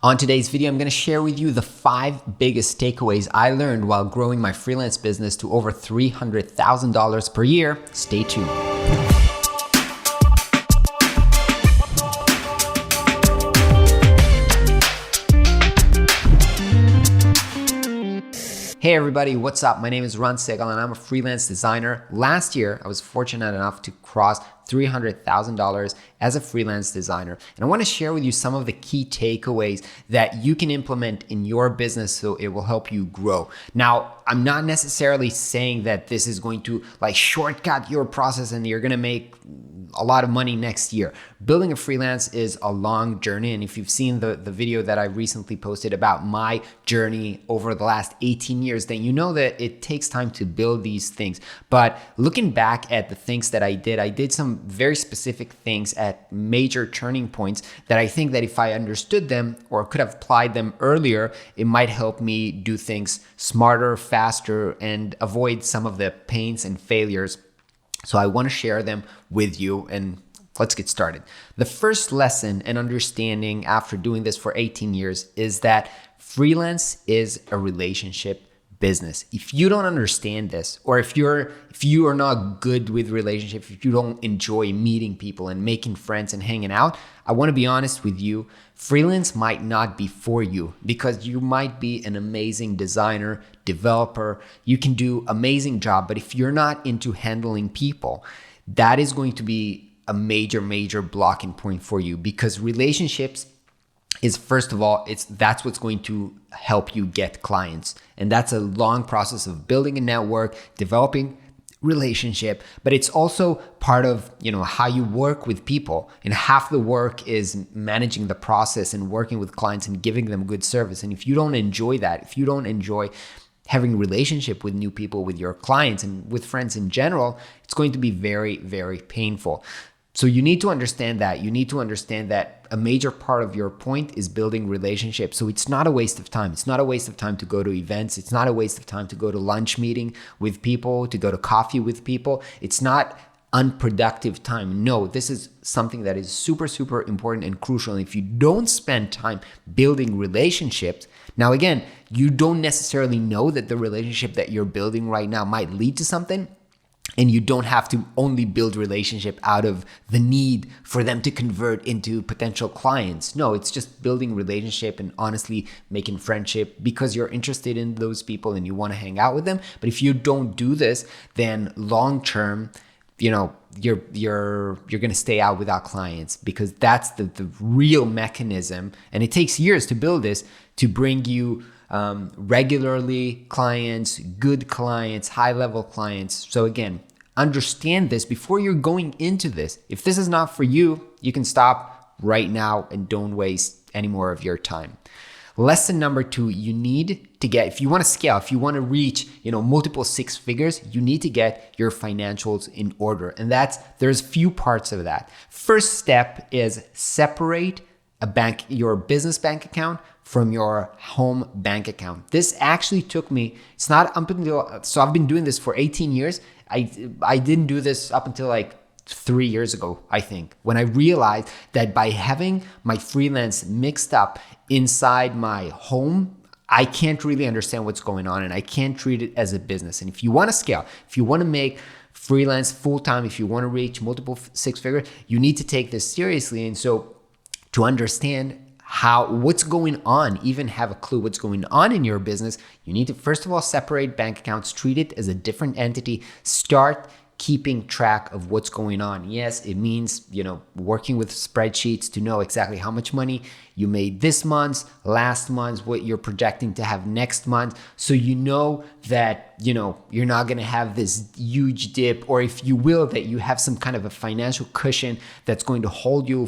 On today's video, I'm going to share with you the 5 biggest takeaways I learned while growing my freelance business to over $300,000 per year. Stay tuned. Hey everybody, what's up? My name is Ron Segal and I'm a freelance designer. Last year, I was fortunate enough to cross $300,000 as a freelance designer. And I want to share with you some of the key takeaways that you can implement in your business so it will help you grow. Now, I'm not necessarily saying that this is going to shortcut your process and you're going to make a lot of money next year. Building a freelance is a long journey. And if you've seen the video that I recently posted about my journey over the last 18 years, then you know that it takes time to build these things. But looking back at the things that I did some very specific things at major turning points that I think that if I understood them or could have applied them earlier, it might help me do things smarter, faster, and avoid some of the pains and failures. So I want to share them with you, and let's get started. The first lesson and understanding after doing this for 18 years is that freelance is a relationship business. If you don't understand this, or if you are not good with relationships, if you don't enjoy meeting people and making friends and hanging out, I want to be honest with you, freelance might not be for you because you might be an amazing designer, developer, you can do amazing job, but if you're not into handling people, that is going to be a major blocking point for you, because relationships is, first of all, that's what's going to help you get clients. And that's a long process of building a network, developing relationship, but it's also part of, how you work with people. And half the work is managing the process and working with clients and giving them good service. And if you don't enjoy that, if you don't enjoy having a relationship with new people, with your clients and with friends in general, it's going to be very painful. So you need to understand that. You need to understand that a major part of your point is building relationships. So it's not a waste of time. It's not a waste of time to go to events. It's not a waste of time to go to lunch meeting with people, to go to coffee with people. It's not unproductive time. No, this is something that is super important and crucial. And if you don't spend time building relationships, now again, you don't necessarily know that the relationship that you're building right now might lead to something. And you don't have to only build relationship out of the need for them to convert into potential clients. No, it's just building relationship and honestly making friendship because you're interested in those people and you want to hang out with them. But if you don't do this, then long term, you're going to stay out without clients, because that's the real mechanism. And it takes years to build this to bring you regularly clients, good clients, high-level clients. So again, understand this before you're going into this. If this is not for you, you can stop right now and don't waste any more of your time. Lesson number 2, you need to get, if you want to scale, if you want to reach, multiple 6 figures, you need to get your financials in order. And there's few parts of that. First step is separate your business bank account from your home bank account. This actually took me, so I've been doing this for 18 years. I didn't do this up until 3 years ago, I think, when I realized that by having my freelance mixed up inside my home, I can't really understand what's going on and I can't treat it as a business. And if you want to scale, if you want to make freelance full-time, if you want to reach multiple 6 figures, you need to take this seriously. And so to understand what's going on, even have a clue what's going on in your business, you need to first of all separate bank accounts, treat it as a different entity, start keeping track of what's going on. Yes, it means, working with spreadsheets to know exactly how much money you made this month, last month, what you're projecting to have next month. So you know that, you're not going to have this huge dip, or if you will, that you have some kind of a financial cushion that's going to hold you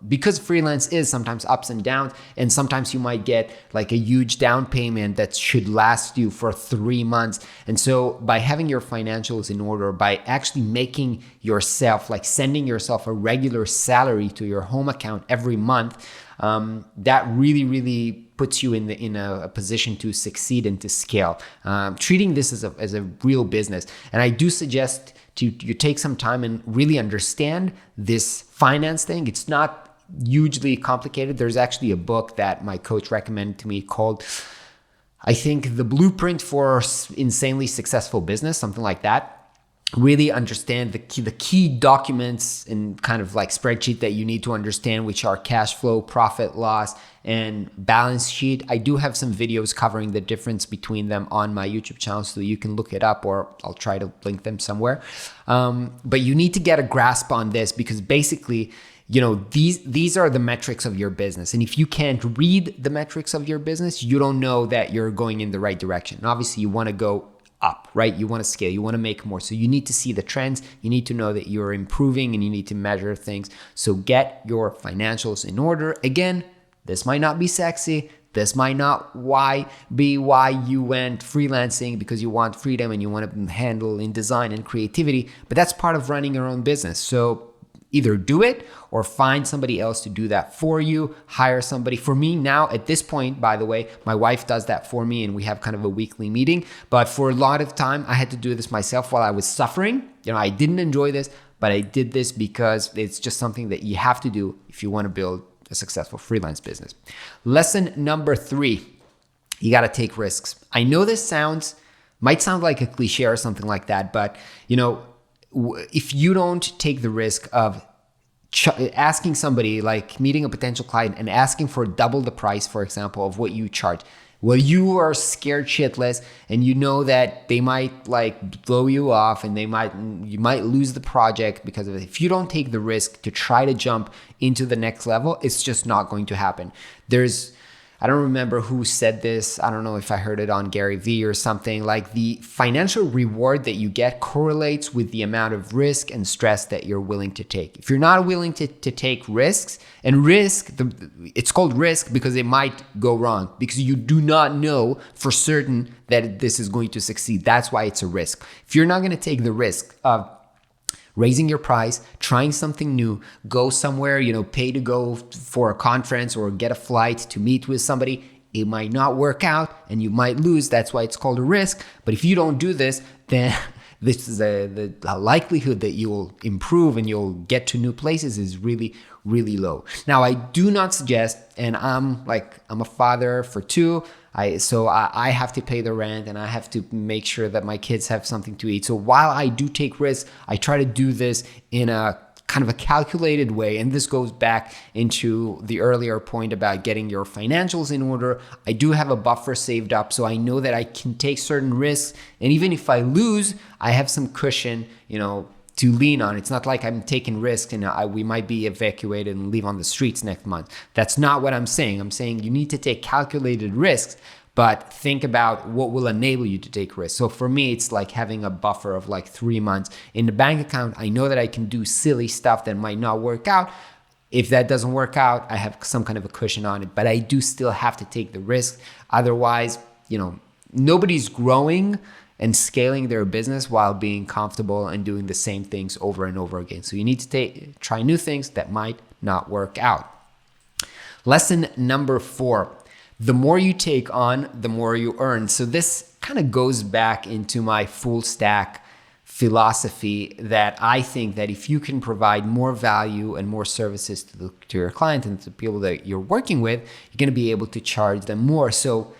because freelance is sometimes ups and downs, and sometimes you might get a huge down payment that should last you for 3 months. And so by having your financials in order, by actually making yourself, sending yourself a regular salary to your home account every month, that really puts you in a position to succeed and to scale. Treating this as a real business. And I do suggest you take some time and really understand this finance thing. It's not hugely complicated. There's actually a book that my coach recommended to me called, I think, The Blueprint for Insanely Successful Business, something like that. Really understand the key documents and kind of like spreadsheet that you need to understand, which are cash flow, profit, loss, and balance sheet. I do have some videos covering the difference between them on my YouTube channel, so you can look it up, or I'll try to link them somewhere. But you need to get a grasp on this, because basically, these are the metrics of your business. And if you can't read the metrics of your business, you don't know that you're going in the right direction. And obviously, you want to go up, right? You want to scale, you want to make more. So you need to see the trends. You need to know that you're improving, and you need to measure things. So get your financials in order. Again, this might not be sexy. This might not be why you went freelancing, because you want freedom and you want to handle in design and creativity, but that's part of running your own business. So either do it or find somebody else to do that for you. Hire somebody. For me now, at this point, by the way, my wife does that for me, and we have kind of a weekly meeting. But for a lot of time, I had to do this myself while I was suffering. I didn't enjoy this, but I did this because it's just something that you have to do if you want to build a successful freelance business. Lesson number 3, you got to take risks. I know this might sound like a cliche or something like that, but if you don't take the risk of asking somebody, like meeting a potential client and asking for double the price, for example, of what you charge, well, you are scared shitless, and you know that they might like blow you off, and you might lose the project because of it. If you don't take the risk to try to jump into the next level, it's just not going to happen. I don't remember who said this. I don't know if I heard it on Gary Vee or something. Like, the financial reward that you get correlates with the amount of risk and stress that you're willing to take. If you're not willing to take risks, and it's called risk because it might go wrong, because you do not know for certain that this is going to succeed. That's why it's a risk. If you're not going to take the risk of raising your price, trying something new, go somewhere, pay to go for a conference or get a flight to meet with somebody, it might not work out and you might lose. That's why it's called a risk. But if you don't do this, then this is the likelihood that you'll improve and you'll get to new places is really, really low. Now, I do not suggest, and I'm a father for 2, so I have to pay the rent, and I have to make sure that my kids have something to eat. So while I do take risks, I try to do this in a kind of a calculated way. And this goes back into the earlier point about getting your financials in order. I do have a buffer saved up, so I know that I can take certain risks. And even if I lose, I have some cushion, to lean on. It's not like I'm taking risks and we might be evacuated and leave on the streets next month. That's not what I'm saying. I'm saying you need to take calculated risks, but think about what will enable you to take risks. So for me, it's like having a buffer of like 3 months in the bank account. I know that I can do silly stuff that might not work out. If that doesn't work out, I have some kind of a cushion on it, but I do still have to take the risk. Otherwise, nobody's growing and scaling their business while being comfortable and doing the same things over and over again. So you need to try new things that might not work out. Lesson number 4, the more you take on, the more you earn. So this kind of goes back into my full stack philosophy, that I think that if you can provide more value and more services to your client and to people that you're working with, you're going to be able to charge them more. So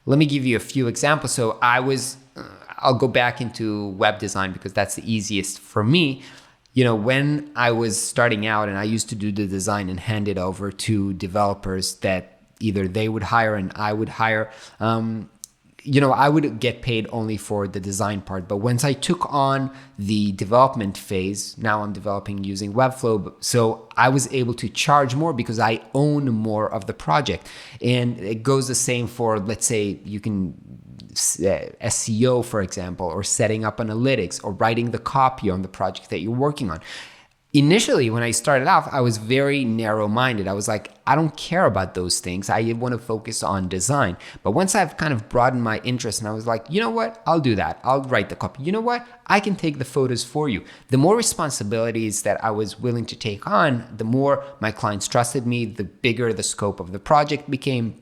let me give you a few examples. So I'll go back into web design because that's the easiest for me. When I was starting out and I used to do the design and hand it over to developers that either they would hire and I would hire, I would get paid only for the design part. But once I took on the development phase, now I'm developing using Webflow. So I was able to charge more because I own more of the project. And it goes the same for, let's say, you can SEO, for example, or setting up analytics or writing the copy on the project that you're working on. Initially, when I started off, I was very narrow-minded. I was like, I don't care about those things. I want to focus on design. But once I've kind of broadened my interest and I was like, you know what? I'll do that. I'll write the copy. You know what? I can take the photos for you. The more responsibilities that I was willing to take on, the more my clients trusted me, the bigger the scope of the project became,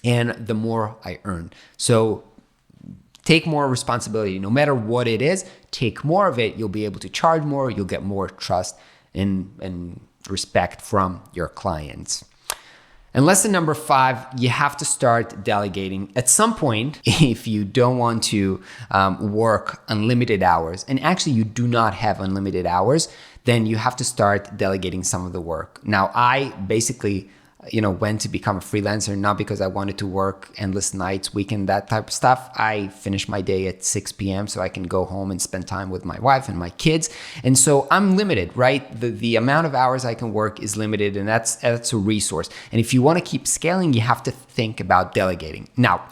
and the more I earned. So take more responsibility, no matter what it is, take more of it. You'll be able to charge more, you'll get more trust, and respect from your clients. And lesson number 5, you have to start delegating at some point. If you don't want to work unlimited hours, and actually you do not have unlimited hours, then you have to start delegating some of the work. Now, I basically went to become a freelancer, not because I wanted to work endless nights, weekend, that type of stuff. I finish my day at 6 p.m. so I can go home and spend time with my wife and my kids. And so I'm limited, right? The amount of hours I can work is limited, and that's a resource. And if you want to keep scaling, you have to think about delegating. Now,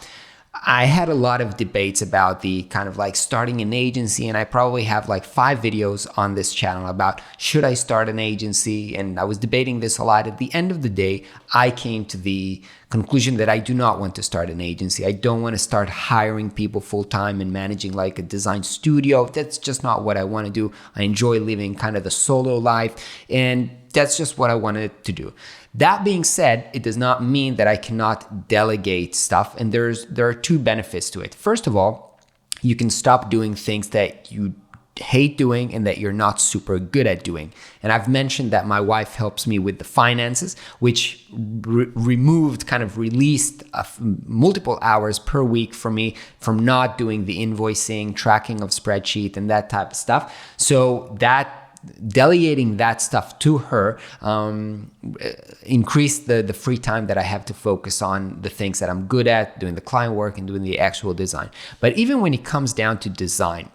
I had a lot of debates about the kind of like starting an agency, and I probably have like 5 videos on this channel about should I start an agency, and I was debating this a lot. At the end of the day, I came to the conclusion that I do not want to start an agency. I don't want to start hiring people full-time and managing like a design studio. That's just not what I want to do. I enjoy living kind of the solo life, and that's just what I wanted to do. That being said, it does not mean that I cannot delegate stuff, and there are 2 benefits to it. First of all, you can stop doing things that you hate doing and that you're not super good at doing. And I've mentioned that my wife helps me with the finances, which released multiple hours per week for me from not doing the invoicing, tracking of spreadsheet, and that type of stuff. So that delegating that stuff to her increased the free time that I have to focus on the things that I'm good at, doing the client work and doing the actual design. But even when it comes down to design,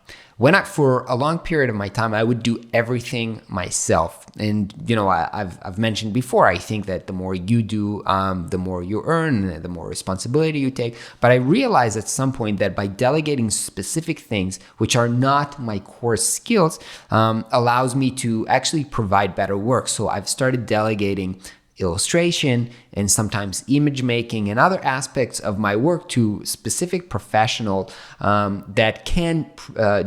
for a long period of my time, I would do everything myself. And, I've mentioned before, I think that the more you do, the more you earn, the more responsibility you take. But I realized at some point that by delegating specific things, which are not my core skills, allows me to actually provide better work. So I've started delegating illustration and sometimes image making and other aspects of my work to specific professionals that can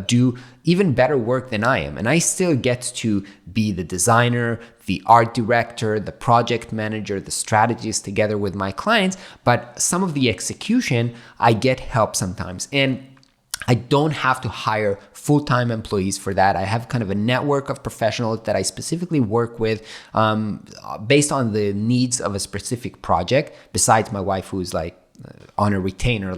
do even better work than I am. And I still get to be the designer, the art director, the project manager, the strategist together with my clients. But some of the execution, I get help sometimes. And I don't have to hire full-time employees for that. I have kind of a network of professionals that I specifically work with based on the needs of a specific project, besides my wife, who's like on a retainer,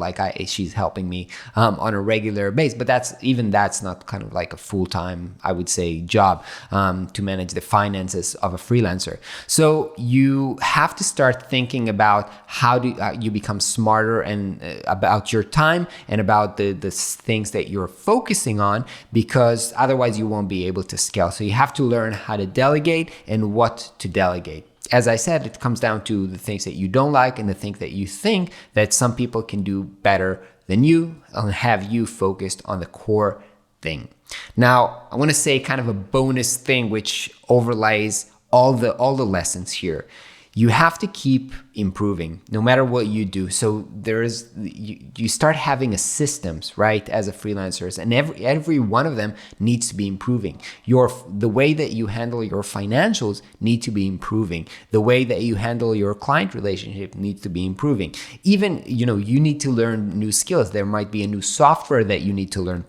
she's helping me on a regular basis. But that's not kind of like a full-time, I would say, job to manage the finances of a freelancer. So you have to start thinking about how do you become smarter and about your time and about the things that you're focusing on, because otherwise you won't be able to scale. So you have to learn how to delegate and what to delegate. As I said, it comes down to the things that you don't like and the things that you think that some people can do better than you, and have you focused on the core thing. Now, I want to say kind of a bonus thing which overlays all the lessons here. You have to keep improving no matter what you do. So you start having a systems, right, as a freelancer, and every one of them needs to be improving. The way that you handle your financials need to be improving. The way that you handle your client relationship needs to be improving. Even, you need to learn new skills. There might be a new software that you need to learn.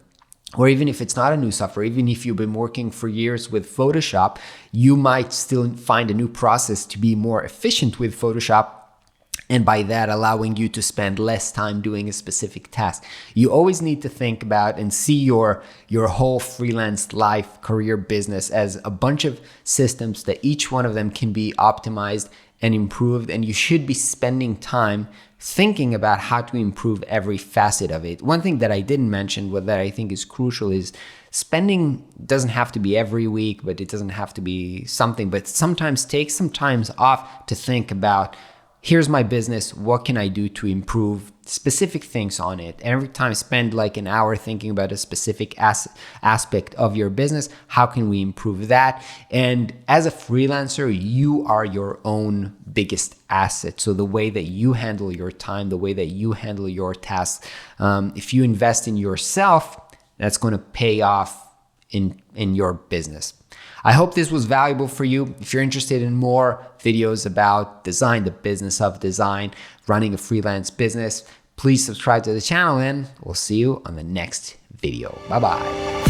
Or even if it's not a new software, even if you've been working for years with Photoshop, you might still find a new process to be more efficient with Photoshop, and by that allowing you to spend less time doing a specific task. You always need to think about and see your whole freelance life, career, business as a bunch of systems that each one of them can be optimized and improved, and you should be spending time thinking about how to improve every facet of it. One thing that I didn't mention, but that I think is crucial, is spending doesn't have to be every week, but it doesn't have to be something, but sometimes take some time off to think about, here's my business, what can I do to improve specific things on it? And every time spend like an hour thinking about a specific aspect of your business. How can we improve that? And as a freelancer, you are your own biggest asset. So the way that you handle your time, the way that you handle your tasks, if you invest in yourself, that's going to pay off in your business. I hope this was valuable for you. If you're interested in more videos about design, the business of design, running a freelance business, please subscribe to the channel, and we'll see you on the next video. Bye-bye.